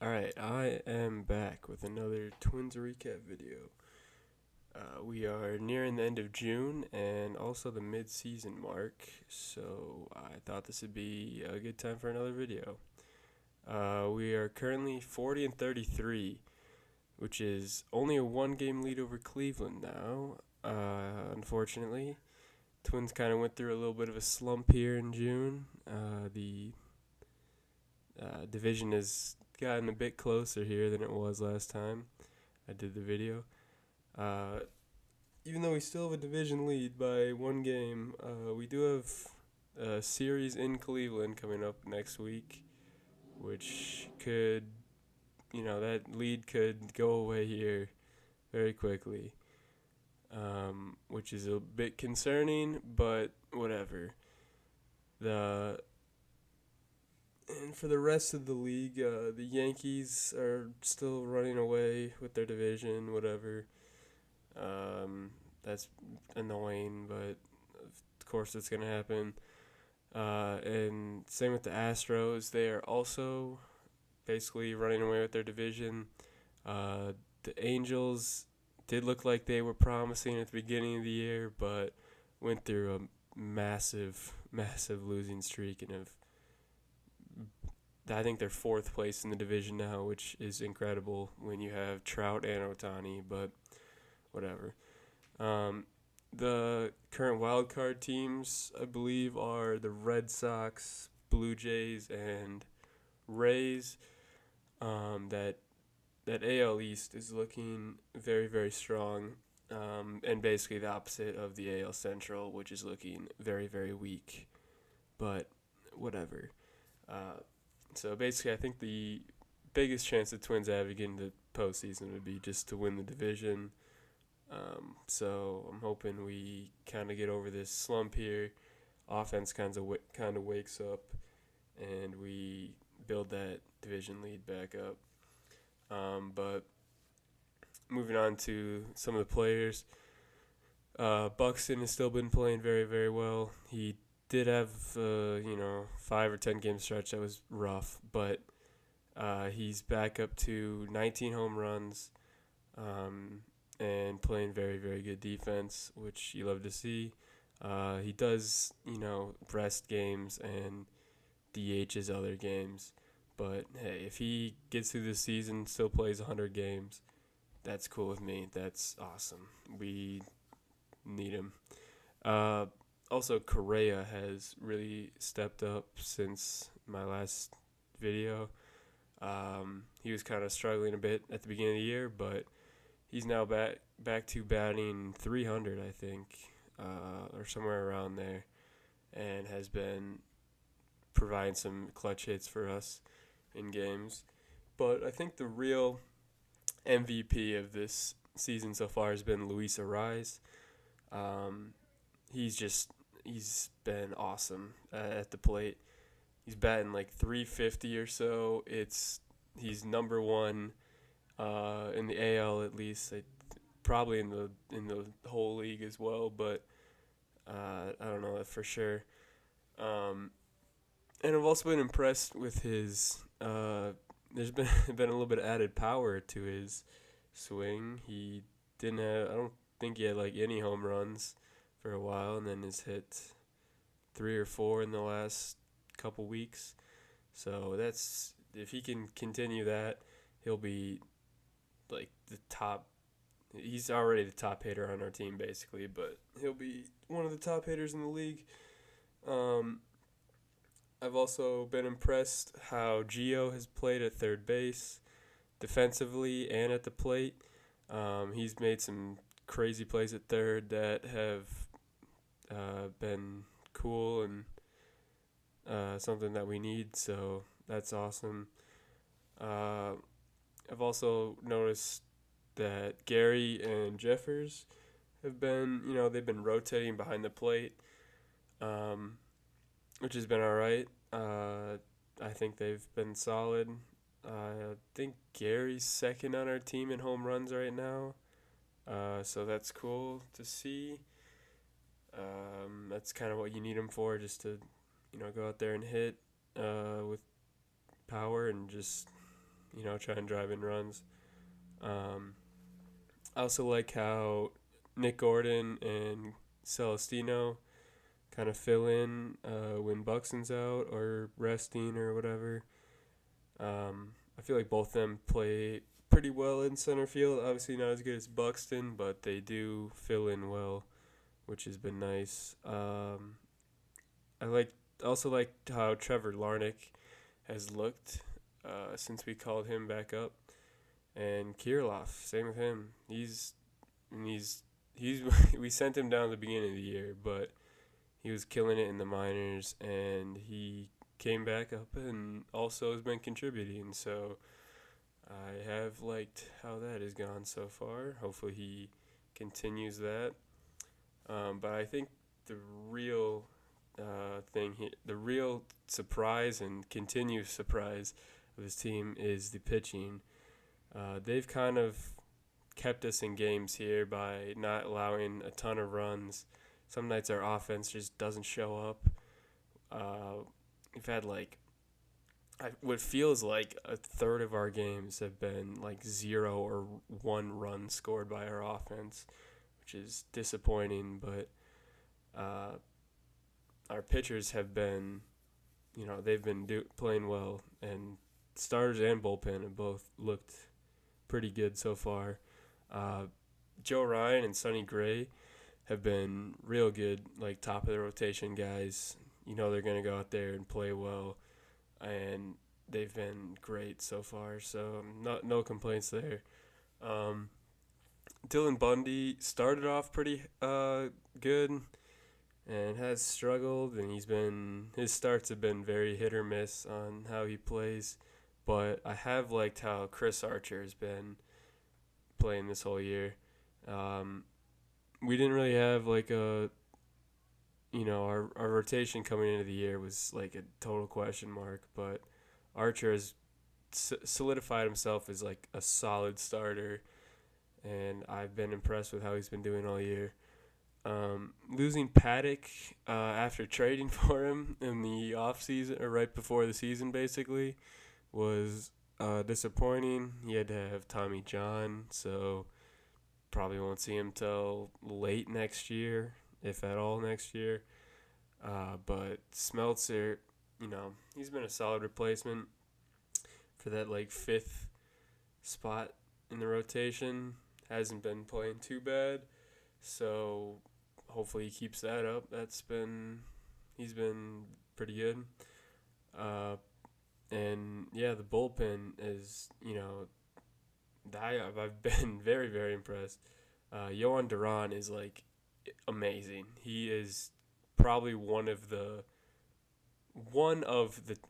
Alright, I am back with another Twins recap video. We are nearing the end of June and also the mid-season mark, so I thought this would be a good time for another video. We are currently 40 and 33, which is only a one-game lead over Cleveland now. Unfortunately, Twins kind of went through a little bit of a slump here in June. The division has gotten a bit closer here than it was last time I did the video. Uh, Even though we still have a division lead by one game, we do have a series in Cleveland coming up next week, which could, that lead could go away here very quickly, which is a bit concerning, but whatever. The And for the rest of the league, the Yankees are still running away with their division, whatever. That's annoying, but of course it's going to happen. And same with the Astros. They are also basically running away with their division. The Angels did look like they were promising at the beginning of the year, but went through a massive losing streak and have I think they're fourth place in the division now, which is incredible when you have Trout and Otani, but whatever. Um, the current wild card teams, I believe, are the Red Sox, Blue Jays, and Rays. That AL East is looking very strong, and basically the opposite of the AL Central, which is looking very weak. But whatever. Uh, So basically, I think the biggest chance the Twins have of getting the postseason would be just to win the division. So I'm hoping we kind of get over this slump here. Offense kind of wakes up, and we build that division lead back up. But moving on to some of the players, Buxton has still been playing very well. He did have 5 or 10 game stretch that was rough, but he's back up to 19 home runs, and playing very good defense, which you love to see. He does rest games and DHs other games, but hey, if he gets through the season, still plays 100 games, that's cool with me. That's awesome. We need him. Uh, Also, Correa has really stepped up since my last video. He was kind of struggling a bit at the beginning of the year, but he's now back to batting 300, I think, or somewhere around there, and has been providing some clutch hits for us in games. But I think the real MVP of this season so far has been Luis Arraez. Um, he's been awesome at the plate. He's batting like 350 or so. He's number one in the AL at least. Probably in the whole league as well, but I don't know that for sure. Um, and I've also been impressed with his. There's been been a little bit of added power to his swing. He didn't have. I don't think he had like any home runs for a while, and then has hit 3 or 4 in the last couple weeks. So that's if he can continue that, he'll be like the top. He's already the top hitter on our team basically, but he'll be one of the top hitters in the league. Um, I've also been impressed how Gio has played at third base, defensively and at the plate. He's made some crazy plays at third that have been cool and something that we need. So that's awesome. Uh, I've also noticed that Gary and Jeffers have been, they've been rotating behind the plate, um, which has been all right. I think they've been solid. I think Gary's second on our team in home runs right now. So that's cool to see. That's kind of what you need him for, just to, go out there and hit with power and just, try and drive in runs. Um, I also like how Nick Gordon and Celestino kind of fill in when Buxton's out or resting or whatever. I feel like both of them play pretty well in center field. Obviously not as good as Buxton, but they do fill in well, which has been nice. I also like how Trevor Larnach has looked since we called him back up, and Kirilloff, same with him. He's we sent him down at the beginning of the year, but he was killing it in the minors, and he came back up and also has been contributing. So I have liked how that has gone so far. Hopefully he continues that. But I think the real the real surprise and continuous surprise of this team is the pitching. They've kind of kept us in games here by not allowing a ton of runs. Some nights our offense just doesn't show up. We've had what feels like a third of our games have been like 0 or 1 run scored by our offense, which is disappointing. But our pitchers have been, they've been playing well, and starters and bullpen have both looked pretty good so far. Joe Ryan and Sonny Gray have been real good, like top of the rotation guys. They're going to go out there and play well, and they've been great so far. So no complaints there. Dylan Bundy started off pretty good and has struggled, and his starts have been very hit or miss on how he plays. But I have liked how Chris Archer has been playing this whole year. We didn't really have our rotation coming into the year was like a total question mark, but Archer has solidified himself as like a solid starter, and I've been impressed with how he's been doing all year. Losing Paddock after trading for him in the off season, or right before the season basically, was disappointing. He had to have Tommy John, so probably won't see him till late next year, if at all next year. But Smeltzer, he's been a solid replacement for that fifth spot in the rotation. Hasn't been playing too bad, so hopefully he keeps that up. He's been pretty good. And yeah, the bullpen is, I've been very, very impressed. Jhoan Duran is amazing. He is probably one of the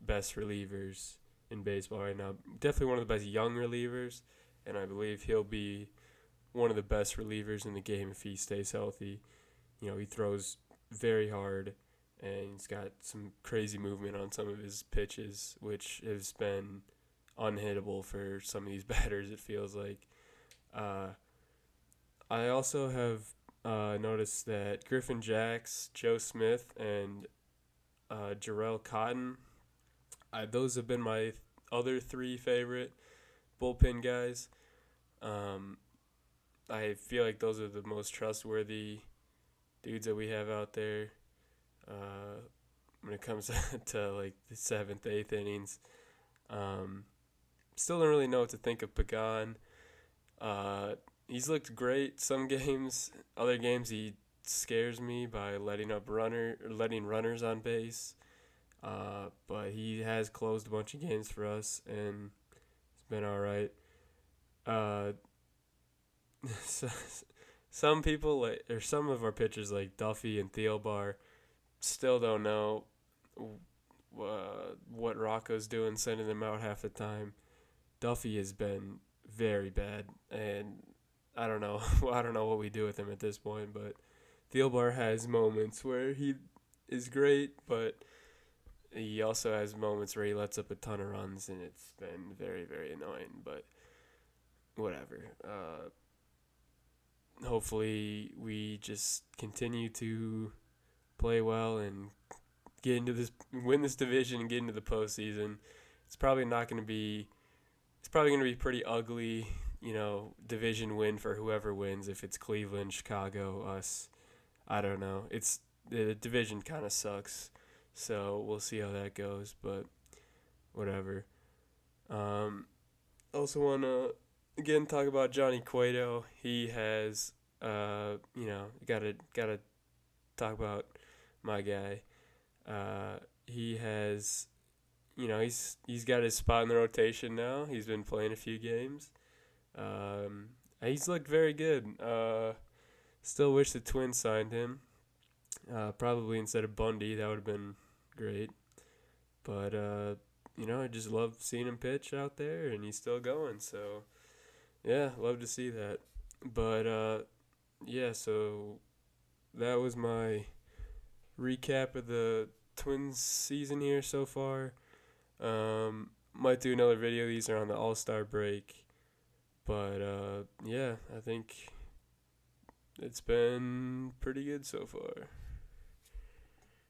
best relievers in baseball right now. Definitely one of the best young relievers, and I believe he'll be one of the best relievers in the game if he stays healthy. He throws very hard, and he's got some crazy movement on some of his pitches, which has been unhittable for some of these batters, it feels like. I also have noticed that Griffin Jacks, Joe Smith, and Jarrell Cotton, those have been my other 3 favorite bullpen guys. I feel like those are the most trustworthy dudes that we have out there when it comes to the 7th, 8th innings. Still don't really know what to think of Pagan. He's looked great some games. Other games he scares me by letting runners on base. But he has closed a bunch of games for us, and it's been all right. Some people some of our pitchers like Duffy and Thielbar still don't know what Rocco's doing, sending them out half the time. Duffy has been very bad, and I don't know. I don't know what we do with him at this point, but Thielbar has moments where he is great, but he also has moments where he lets up a ton of runs, and it's been very, very annoying, but whatever. Hopefully we just continue to play well and win this division and get into the postseason. It's probably probably going to be pretty ugly, division win for whoever wins. If it's Cleveland, Chicago, us, I don't know. The division kind of sucks, so we'll see how that goes. But whatever. Also want to again talk about Johnny Cueto. He has, gotta talk about my guy. He has, he's got his spot in the rotation now. He's been playing a few games. He's looked very good. Still wish the Twins signed him. Probably instead of Bundy, that would have been great. But I just love seeing him pitch out there, and he's still going. So yeah, love to see that. But so that was my recap of the Twins season here so far. Might do another video. These are on the All-Star break. But I think it's been pretty good so far.